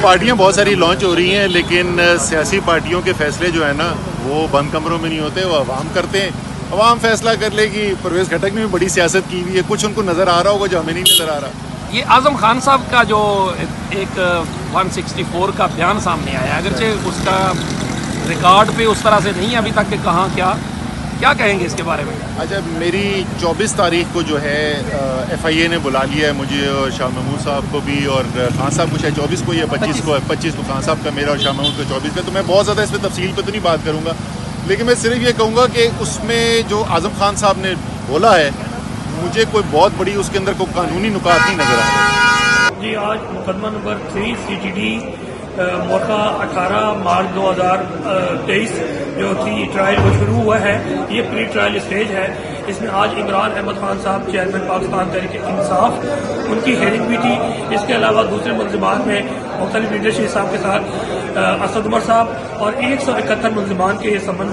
پارٹیاں بہت ساری لانچ ہو رہی ہیں، لیکن سیاسی پارٹیوں کے فیصلے جو ہیں نا وہ بند کمروں میں نہیں ہوتے، وہ عوام کرتے ہیں. عوام فیصلہ کر لے گی. پرویز خٹک نے بھی بڑی سیاست کی ہوئی ہے، کچھ ان کو نظر آ رہا ہوگا جو ہمیں نہیں نظر آ رہا. یہ اعظم خان صاحب کا جو ایک 164 کا بیان سامنے آیا، اگرچہ اس کا ریکارڈ پہ اس طرح سے نہیں ابھی تک کہ کہاں کیا کہیں گے اس کے بارے میں؟ اچھا، میری 24 تاریخ کو جو ہے FIA نے بلا لیا ہے مجھے اور شاہ محمود صاحب کو بھی، اور خان صاحب کو شاید 24 کو یا 25 کو خان صاحب کا میرا اور شاہ محمود کا 24 کا. تو میں بہت زیادہ اس پہ تفصیل پہ تو نہیں بات کروں گا، لیکن میں صرف یہ کہوں گا کہ اس میں جو اعظم خان صاحب نے بولا ہے مجھے کوئی بہت بڑی اس کے اندر کوئی قانونی نکات نہیں نظر آ رہا. جی، آج مقدمہ نمبر 3 CTD موقع 18 مارچ 2023 جو تھی ٹرائل وہ شروع ہوا ہے. یہ پری ٹرائل اسٹیج ہے. اس میں آج عمران احمد خان صاحب چیئرمین پاکستان تحریک انصاف ان کی ہیئرنگ بھی تھی. اس کے علاوہ دوسرے ملزمان میں مختلف لیڈرشپ صاحب کے ساتھ اسد عمر صاحب اور 171 ملزمان کے سمن